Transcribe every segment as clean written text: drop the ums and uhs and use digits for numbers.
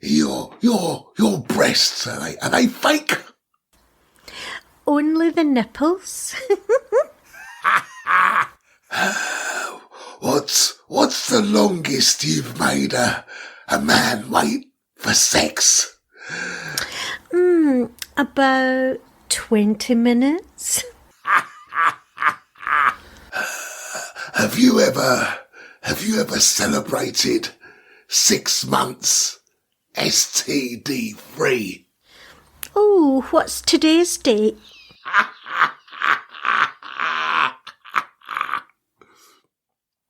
Your breasts, are they fake? Only the nipples. What's the longest you've made a man wait for sex? About 20 minutes. Have you ever celebrated 6 months STD free? Oh, what's today's date?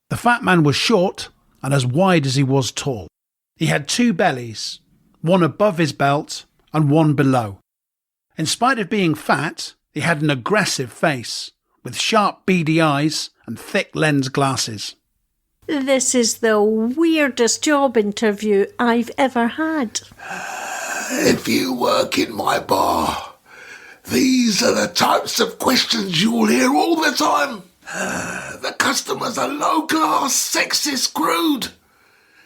The fat man was short and as wide as he was tall. He had 2 bellies, one above his belt and one below. In spite of being fat, he had an aggressive face, with sharp beady eyes and thick lens glasses. This is the weirdest job interview I've ever had. If you work in my bar, these are the types of questions you'll hear all the time. The customers are low-class, sexist, crude.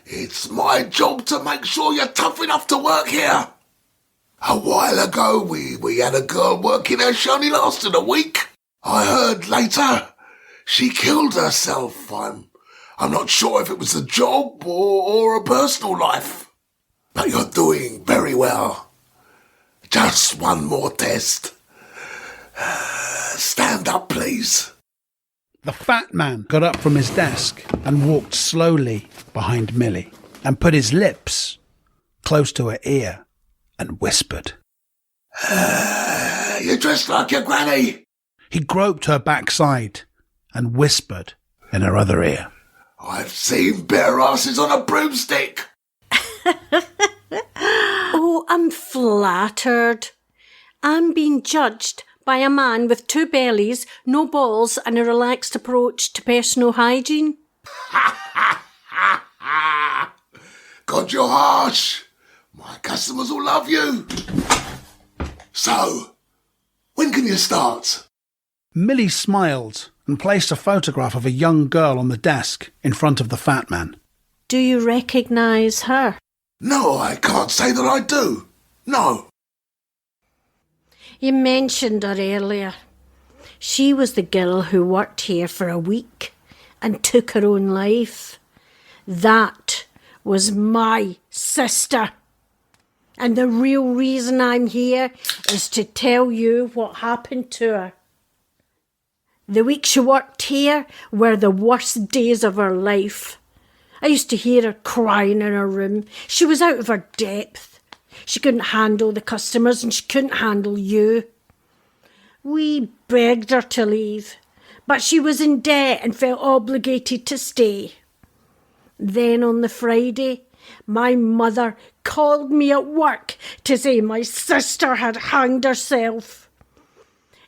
It's my job to make sure you're tough enough to work here. A while ago, we had a girl working here. She only lasted a week. I heard later she killed herself. I'm not sure if it was a job or a personal life. But you're doing very well. Just one more test. Stand up, please. The fat man got up from his desk and walked slowly behind Millie and put his lips close to her ear and whispered. You're dressed like your granny. He groped her backside and whispered in her other ear. I've seen bare asses on a broomstick. Oh, I'm flattered. I'm being judged by a man with 2 bellies, no balls and a relaxed approach to personal hygiene. God, you're harsh. My customers will love you. So, when can you start? Millie smiled and placed a photograph of a young girl on the desk in front of the fat man. Do you recognise her? No, I can't say that I do. No. You mentioned her earlier. She was the girl who worked here for a week and took her own life. That was my sister. And the real reason I'm here is to tell you what happened to her. The weeks she worked here were the worst days of her life. I used to hear her crying in her room. She was out of her depth. She couldn't handle the customers and she couldn't handle you. We begged her to leave, but she was in debt and felt obligated to stay. Then on the Friday, my mother called me at work to say my sister had hanged herself.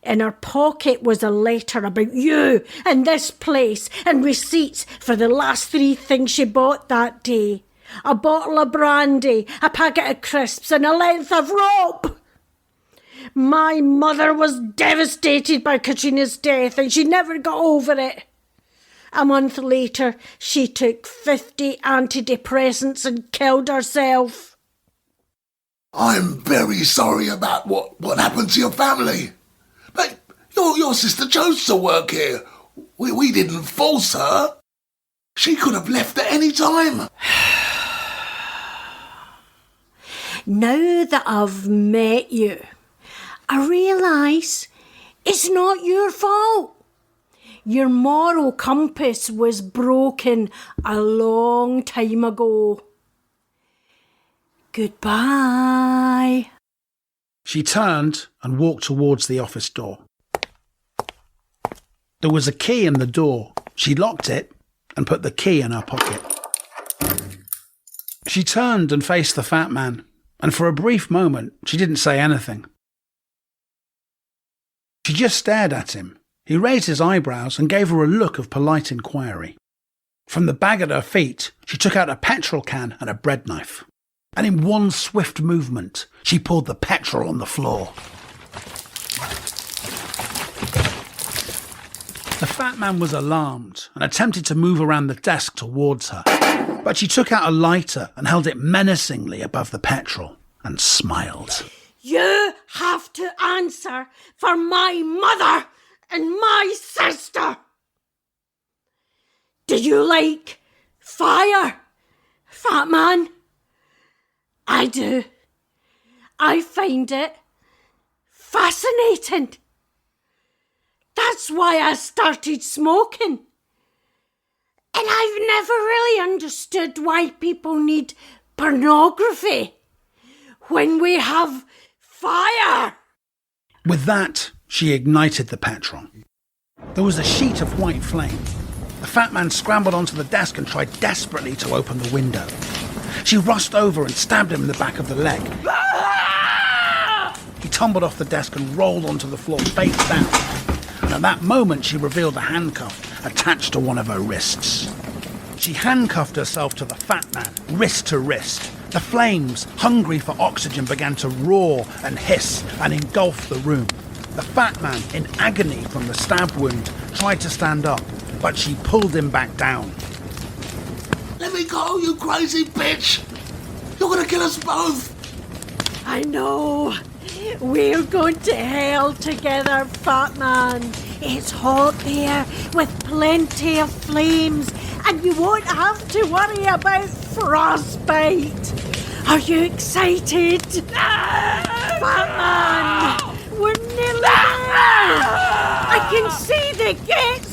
In her pocket was a letter about you and this place and receipts for the last 3 things she bought that day. A bottle of brandy, a packet of crisps and a length of rope. My mother was devastated by Katrina's death and she never got over it. A month later, she took 50 antidepressants and killed herself. I'm very sorry about what happened to your family. But your sister chose to work here. We didn't force her. She could have left at any time. Now that I've met you, I realise it's not your fault. Your moral compass was broken a long time ago. Goodbye. She turned and walked towards the office door. There was a key in the door. She locked it and put the key in her pocket. She turned and faced the fat man, and for a brief moment she didn't say anything. She just stared at him. He raised his eyebrows and gave her a look of polite inquiry. From the bag at her feet, she took out a petrol can and a bread knife. And in one swift movement, she poured the petrol on the floor. The fat man was alarmed and attempted to move around the desk towards her. But she took out a lighter and held it menacingly above the petrol and smiled. You have to answer for my mother and my sister. Do you like fire, fat man? I do. I find it fascinating. That's why I started smoking. And I've never really understood why people need pornography when we have fire. With that, she ignited the petrol. There was a sheet of white flame. The fat man scrambled onto the desk and tried desperately to open the window. She rushed over and stabbed him in the back of the leg. He tumbled off the desk and rolled onto the floor face down. And at that moment, she revealed a handcuff attached to one of her wrists. She handcuffed herself to the fat man, wrist to wrist. The flames, hungry for oxygen, began to roar and hiss and engulf the room. The fat man, in agony from the stab wound, tried to stand up, but she pulled him back down. Let me go, you crazy bitch! You're gonna kill us both! I know. We're going to hell together, fat man. It's hot there with plenty of flames, and you won't have to worry about frostbite. Are you excited? Fat man, we're nearly there. I can see the gates